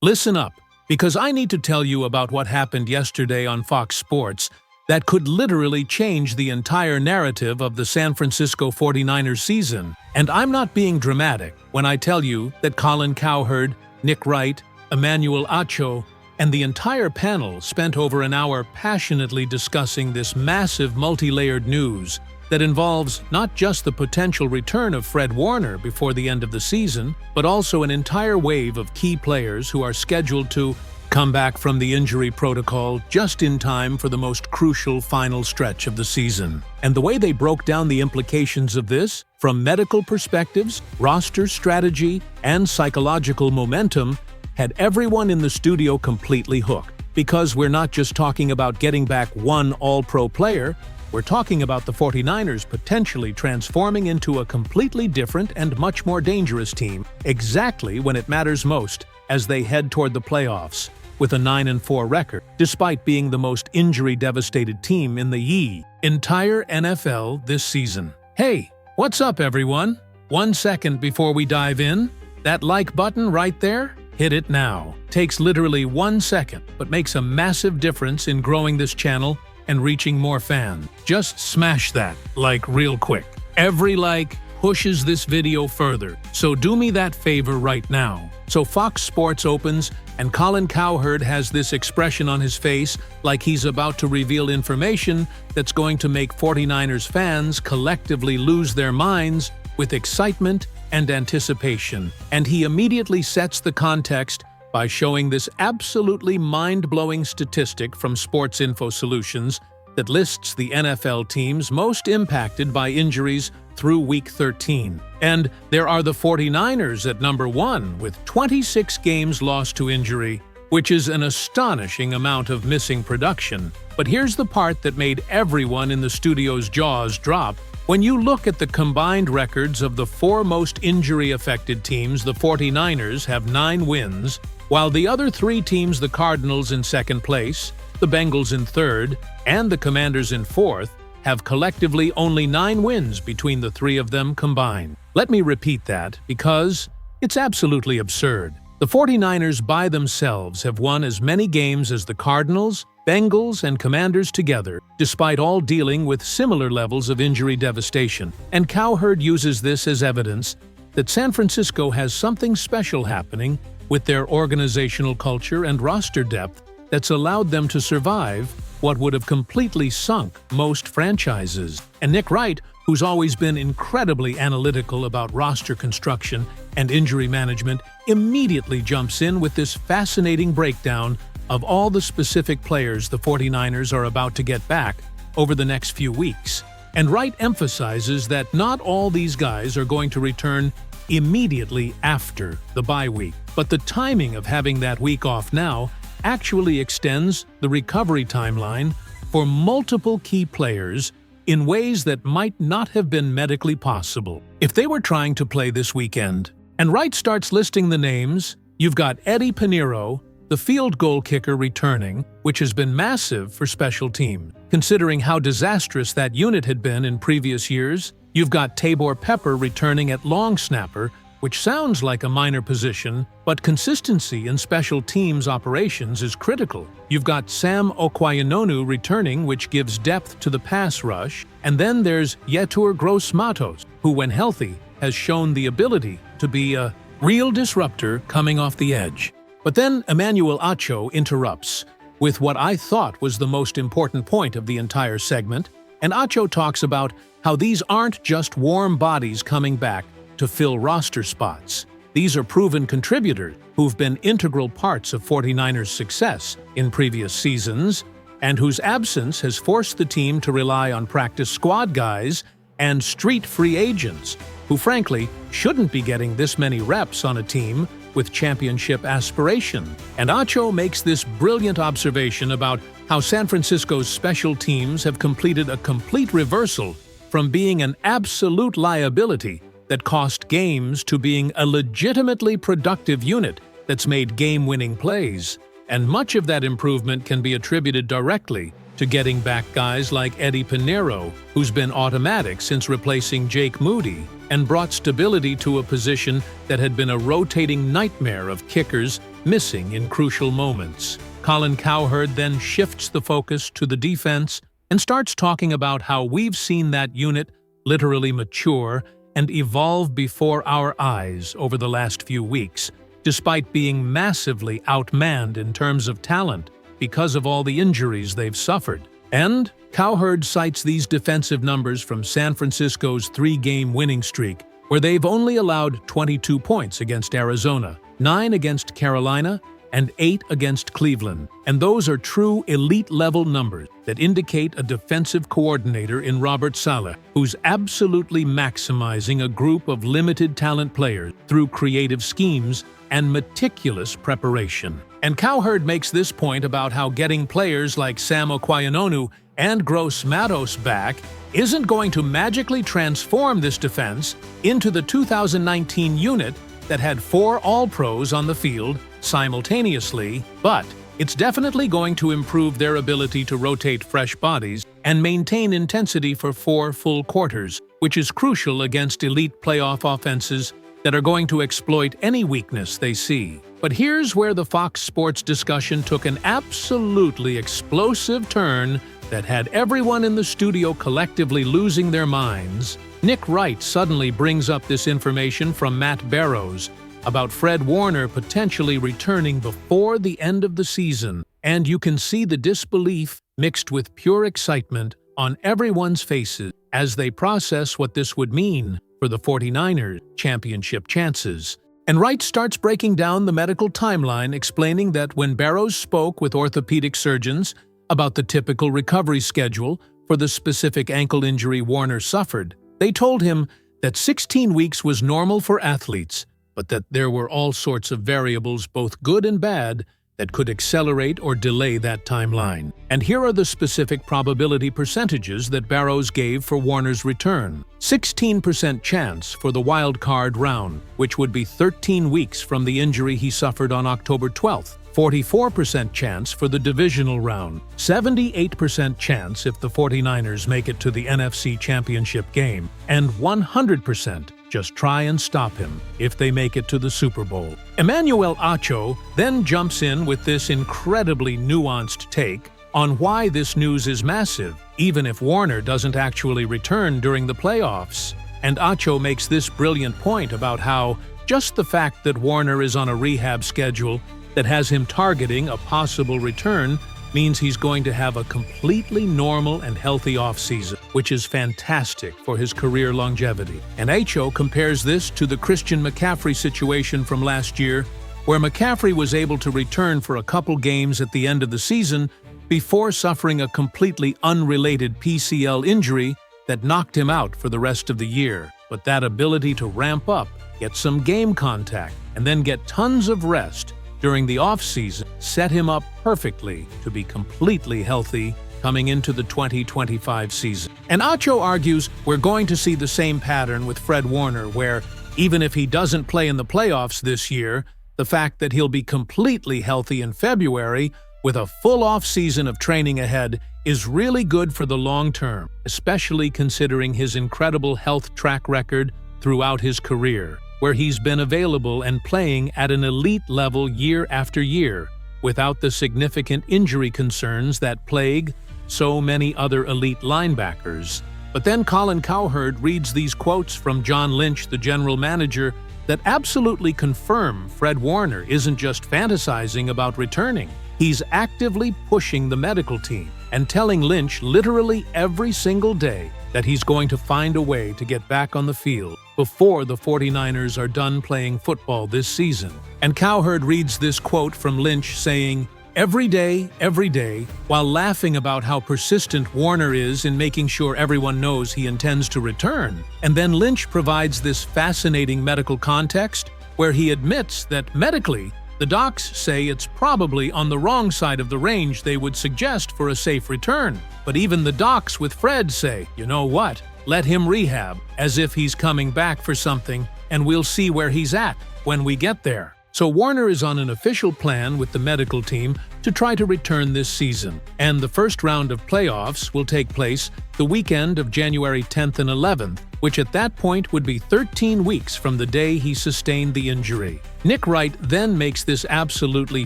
Listen up, because I need to tell you about what happened yesterday on Fox Sports that could literally change the entire narrative of the San Francisco 49ers season. And I'm not being dramatic when I tell you that Colin Cowherd, Nick Wright, Emmanuel Acho, and the entire panel spent over an hour passionately discussing this massive multi-layered news that involves not just the potential return of Fred Warner before the end of the season, but also an entire wave of key players who are scheduled to come back from the injury protocol just in time for the most crucial final stretch of the season. And the way they broke down the implications of this, from medical perspectives, roster strategy, and psychological momentum, had everyone in the studio completely hooked. Because we're not just talking about getting back one all-pro player, we're talking about the 49ers potentially transforming into a completely different and much more dangerous team, exactly when it matters most as they head toward the playoffs, with a 9-4 record, despite being the most injury-devastated team in the entire NFL this season. Hey, what's up everyone? 1 second before we dive in, that like button right there? Hit it now. Takes literally 1 second, but makes a massive difference in growing this channel and reaching more fans. Just smash that like real quick. Every like pushes this video further, so do me that favor right now. So Fox Sports opens and Colin Cowherd has this expression on his face like he's about to reveal information that's going to make 49ers fans collectively lose their minds with excitement and anticipation. And he immediately sets the context by showing this absolutely mind-blowing statistic from Sports Info Solutions that lists the NFL teams most impacted by injuries through Week 13. And there are the 49ers at number 1 with 26 games lost to injury, which is an astonishing amount of missing production. But here's the part that made everyone in the studio's jaws drop. When you look at the combined records of the 4 most injury-affected teams, the 49ers have 9 wins, while the other 3 teams, the Cardinals in second place, the Bengals in third, and the Commanders in fourth, have collectively only 9 wins between the 3 of them combined. Let me repeat that, because it's absolutely absurd. The 49ers by themselves have won as many games as the Cardinals, Bengals, and Commanders together, despite all dealing with similar levels of injury devastation. And Cowherd uses this as evidence that San Francisco has something special happening with their organizational culture and roster depth that's allowed them to survive what would have completely sunk most franchises. And Nick Wright, who's always been incredibly analytical about roster construction and injury management, immediately jumps in with this fascinating breakdown of all the specific players the 49ers are about to get back over the next few weeks. And Wright emphasizes that not all these guys are going to return immediately after the bye week, but the timing of having that week off now actually extends the recovery timeline for multiple key players in ways that might not have been medically possible if they were trying to play this weekend. And Wright starts listing the names. You've got Eddie Pinheiro, the field goal kicker, returning, which has been massive for special teams, considering how disastrous that unit had been in previous years. You've got Tabor Pepper returning at long snapper, which sounds like a minor position, but consistency in special teams operations is critical. You've got Sam Okwuegbunam returning, which gives depth to the pass rush. And then there's Yetur Gross-Matos, who when healthy has shown the ability to be a real disruptor coming off the edge. But then Emmanuel Acho interrupts with what I thought was the most important point of the entire segment, and Acho talks about how these aren't just warm bodies coming back to fill roster spots. These are proven contributors who've been integral parts of 49ers' success in previous seasons, and whose absence has forced the team to rely on practice squad guys and street free agents, who frankly shouldn't be getting this many reps on a team with championship aspiration. And Acho makes this brilliant observation about how San Francisco's special teams have completed a complete reversal from being an absolute liability that cost games to being a legitimately productive unit that's made game-winning plays. And much of that improvement can be attributed directly to getting back guys like Eddie Pinheiro, who's been automatic since replacing Jake Moody, and brought stability to a position that had been a rotating nightmare of kickers missing in crucial moments. Colin Cowherd then shifts the focus to the defense and starts talking about how we've seen that unit literally mature and evolve before our eyes over the last few weeks, despite being massively outmanned in terms of talent because of all the injuries they've suffered. And Cowherd cites these defensive numbers from San Francisco's 3-game winning streak, where they've only allowed 22 points against Arizona, 9 against Carolina, and 8 against Cleveland. And those are true elite-level numbers that indicate a defensive coordinator in Robert Saleh, who's absolutely maximizing a group of limited talent players through creative schemes and meticulous preparation. And Cowherd makes this point about how getting players like Sam Okwuegbunam and Gross Matos back isn't going to magically transform this defense into the 2019 unit that had 4 All-Pros on the field simultaneously, but it's definitely going to improve their ability to rotate fresh bodies and maintain intensity for 4 full quarters, which is crucial against elite playoff offenses that are going to exploit any weakness they see. But here's where the Fox Sports discussion took an absolutely explosive turn that had everyone in the studio collectively losing their minds. Nick Wright suddenly brings up this information from Matt Barrows about Fred Warner potentially returning before the end of the season, and you can see the disbelief mixed with pure excitement on everyone's faces as they process what this would mean for the 49ers' championship chances. And Wright starts breaking down the medical timeline, explaining that when Barrows spoke with orthopedic surgeons about the typical recovery schedule for the specific ankle injury Warner suffered, they told him that 16 weeks was normal for athletes, but that there were all sorts of variables, both good and bad, that could accelerate or delay that timeline. And here are the specific probability percentages that Barrows gave for Warner's return. 16% chance for the wild card round, which would be 13 weeks from the injury he suffered on October 12th. 44% chance for the divisional round, 78% chance if the 49ers make it to the NFC Championship game, and 100% just try and stop him if they make it to the Super Bowl. Emmanuel Acho then jumps in with this incredibly nuanced take on why this news is massive, even if Warner doesn't actually return during the playoffs. And Acho makes this brilliant point about how just the fact that Warner is on a rehab schedule that has him targeting a possible return means he's going to have a completely normal and healthy offseason, which is fantastic for his career longevity. And Acho compares this to the Christian McCaffrey situation from last year, where McCaffrey was able to return for a couple games at the end of the season before suffering a completely unrelated PCL injury that knocked him out for the rest of the year. But that ability to ramp up, get some game contact, and then get tons of rest during the offseason set him up perfectly to be completely healthy coming into the 2025 season. And Acho argues we're going to see the same pattern with Fred Warner, where even if he doesn't play in the playoffs this year, the fact that he'll be completely healthy in February with a full offseason of training ahead is really good for the long term, especially considering his incredible health track record throughout his career, where he's been available and playing at an elite level year after year, without the significant injury concerns that plague so many other elite linebackers. But then Colin Cowherd reads these quotes from John Lynch, the general manager, that absolutely confirm Fred Warner isn't just fantasizing about returning. He's actively pushing the medical team and telling Lynch literally every single day that he's going to find a way to get back on the field before the 49ers are done playing football this season. And Cowherd reads this quote from Lynch saying, every day, while laughing about how persistent Warner is in making sure everyone knows he intends to return. And then Lynch provides this fascinating medical context where he admits that medically, the docs say it's probably on the wrong side of the range they would suggest for a safe return. But even the docs with Fred say, you know what, let him rehab, as if he's coming back for something, and we'll see where he's at when we get there. So Warner is on an official plan with the medical team to try to return this season, and the first round of playoffs will take place the weekend of January 10th and 11th, which at that point would be 13 weeks from the day he sustained the injury. Nick Wright then makes this absolutely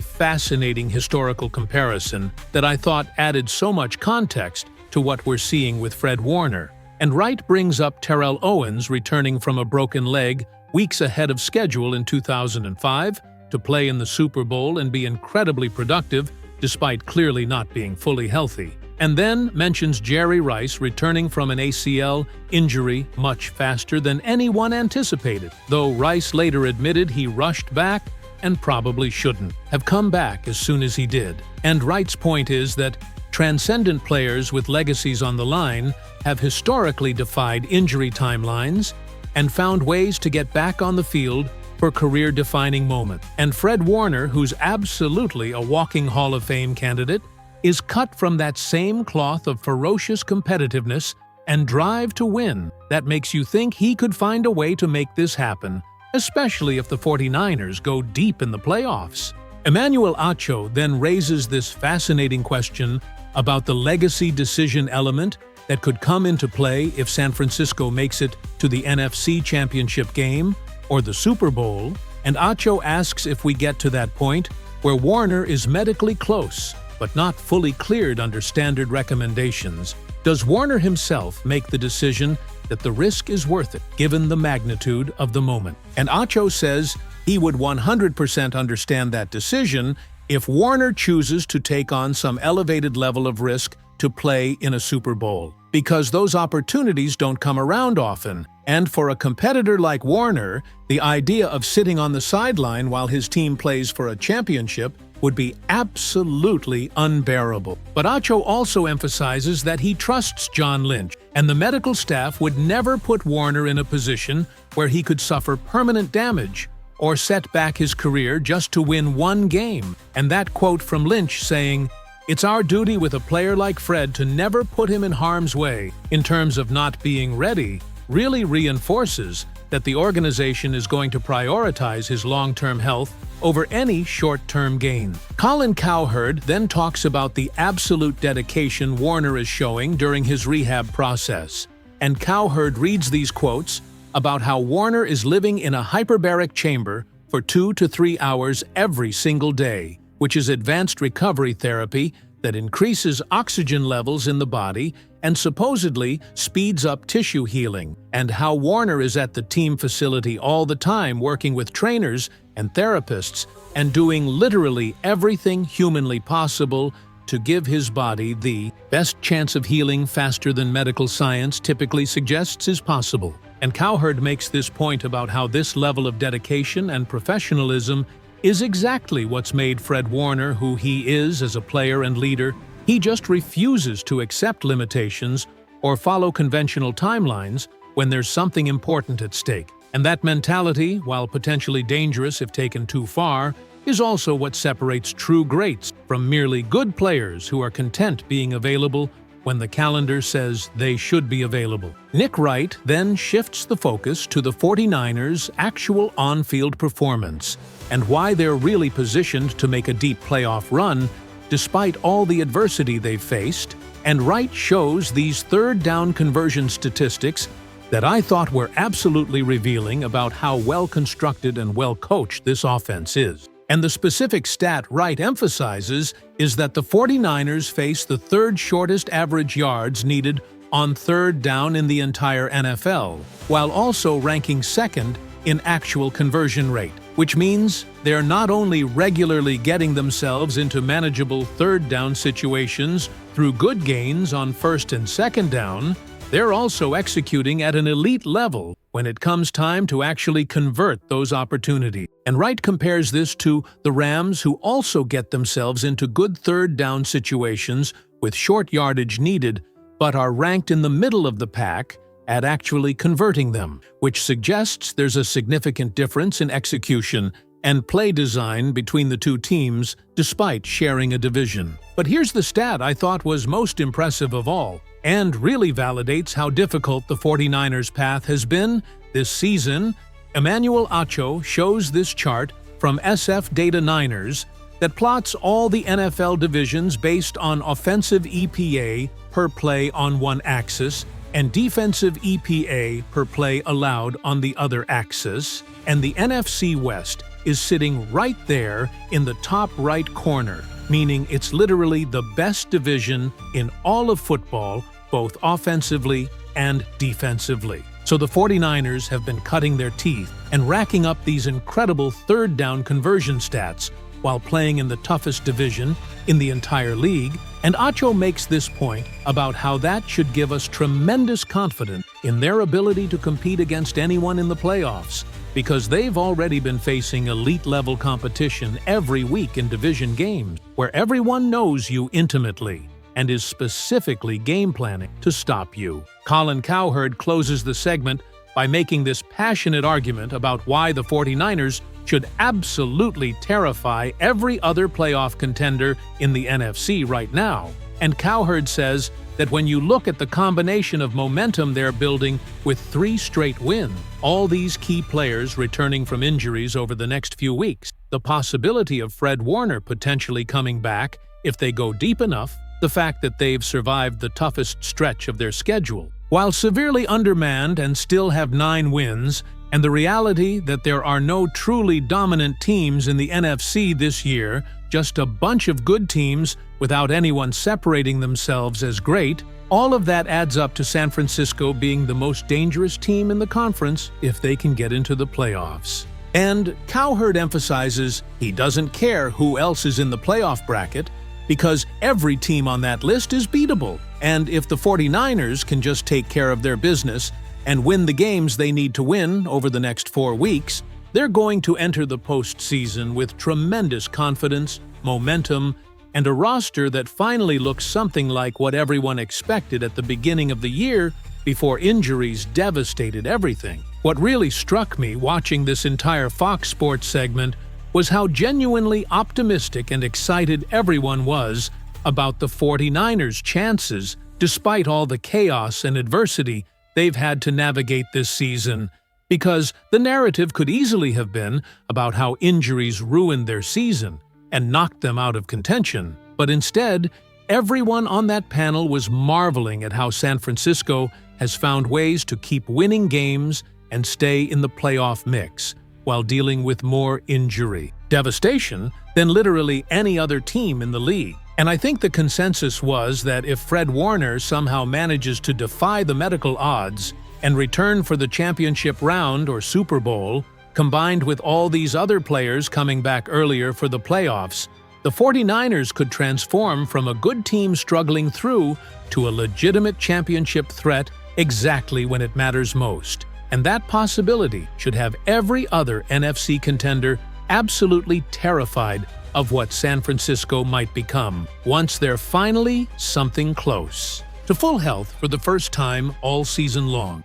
fascinating historical comparison that I thought added so much context to what we're seeing with Fred Warner. And Wright brings up Terrell Owens returning from a broken leg weeks ahead of schedule in 2005 to play in the Super Bowl and be incredibly productive despite clearly not being fully healthy. And then mentions Jerry Rice returning from an ACL injury much faster than anyone anticipated, though Rice later admitted he rushed back and probably shouldn't have come back as soon as he did. And Wright's point is that transcendent players with legacies on the line have historically defied injury timelines and found ways to get back on the field for career-defining moments. And Fred Warner, who's absolutely a walking Hall of Fame candidate, is cut from that same cloth of ferocious competitiveness and drive to win that makes you think he could find a way to make this happen, especially if the 49ers go deep in the playoffs. Emmanuel Acho then raises this fascinating question about the legacy decision element that could come into play if San Francisco makes it to the NFC Championship game or the Super Bowl, and Acho asks if we get to that point where Warner is medically close but not fully cleared under standard recommendations, does Warner himself make the decision that the risk is worth it given the magnitude of the moment? And Acho says he would 100% understand that decision if Warner chooses to take on some elevated level of risk to play in a Super Bowl, because those opportunities don't come around often. And for a competitor like Warner, the idea of sitting on the sideline while his team plays for a championship would be absolutely unbearable. But Acho also emphasizes that he trusts John Lynch, and the medical staff would never put Warner in a position where he could suffer permanent damage or set back his career just to win one game. And that quote from Lynch saying, "It's our duty with a player like Fred to never put him in harm's way in terms of not being ready," really reinforces that the organization is going to prioritize his long-term health over any short-term gain. Colin Cowherd then talks about the absolute dedication Warner is showing during his rehab process. And Cowherd reads these quotes about how Warner is living in a hyperbaric chamber for 2 to 3 hours every single day, which is advanced recovery therapy that increases oxygen levels in the body and supposedly speeds up tissue healing, and how Warner is at the team facility all the time working with trainers and therapists and doing literally everything humanly possible to give his body the best chance of healing faster than medical science typically suggests is possible. And Cowherd makes this point about how this level of dedication and professionalism is exactly what's made Fred Warner who he is as a player and leader. He just refuses to accept limitations or follow conventional timelines when there's something important at stake. And that mentality, while potentially dangerous if taken too far, is also what separates true greats from merely good players who are content being available when the calendar says they should be available. Nick Wright then shifts the focus to the 49ers' actual on-field performance and why they're really positioned to make a deep playoff run despite all the adversity they've faced, and Wright shows these third-down conversion statistics that I thought were absolutely revealing about how well-constructed and well-coached this offense is. And the specific stat Wright emphasizes is that the 49ers face the third shortest average yards needed on third down in the entire NFL, while also ranking second in actual conversion rate, which means they're not only regularly getting themselves into manageable third down situations through good gains on first and second down, they're also executing at an elite level when it comes time to actually convert those opportunities. And Wright compares this to the Rams, who also get themselves into good third down situations with short yardage needed, but are ranked in the middle of the pack at actually converting them, which suggests there's a significant difference in execution and play design between the two teams despite sharing a division. But here's the stat I thought was most impressive of all, and really validates how difficult the 49ers' path has been this season. Emmanuel Acho shows this chart from SF Data Niners that plots all the NFL divisions based on offensive EPA per play on one axis and defensive EPA per play allowed on the other axis, and the NFC West is sitting right there in the top right corner, meaning it's literally the best division in all of football, both offensively and defensively. So the 49ers have been cutting their teeth and racking up these incredible third down conversion stats while playing in the toughest division in the entire league, and Acho makes this point about how that should give us tremendous confidence in their ability to compete against anyone in the playoffs, because they've already been facing elite-level competition every week in division games, where everyone knows you intimately and is specifically game planning to stop you. Colin Cowherd closes the segment by making this passionate argument about why the 49ers should absolutely terrify every other playoff contender in the NFC right now. And Cowherd says that when you look at the combination of momentum they're building with 3 straight wins, all these key players returning from injuries over the next few weeks, the possibility of Fred Warner potentially coming back if they go deep enough, the fact that they've survived the toughest stretch of their schedule, while severely undermanned and still have 9 wins, and the reality that there are no truly dominant teams in the NFC this year, just a bunch of good teams without anyone separating themselves as great, all of that adds up to San Francisco being the most dangerous team in the conference if they can get into the playoffs. And Cowherd emphasizes he doesn't care who else is in the playoff bracket, because every team on that list is beatable. And if the 49ers can just take care of their business and win the games they need to win over the next 4 weeks, they're going to enter the postseason with tremendous confidence, momentum, and a roster that finally looks something like what everyone expected at the beginning of the year before injuries devastated everything. What really struck me watching this entire Fox Sports segment was how genuinely optimistic and excited everyone was about the 49ers' chances, despite all the chaos and adversity they've had to navigate this season, because the narrative could easily have been about how injuries ruined their season and knocked them out of contention. But instead, everyone on that panel was marveling at how San Francisco has found ways to keep winning games and stay in the playoff mix while dealing with more injury devastation than literally any other team in the league. And I think the consensus was that if Fred Warner somehow manages to defy the medical odds and return for the championship round or Super Bowl, combined with all these other players coming back earlier for the playoffs, the 49ers could transform from a good team struggling through to a legitimate championship threat exactly when it matters most. And that possibility should have every other NFC contender absolutely terrified of what San Francisco might become once they're finally something close to full health for the first time all season long.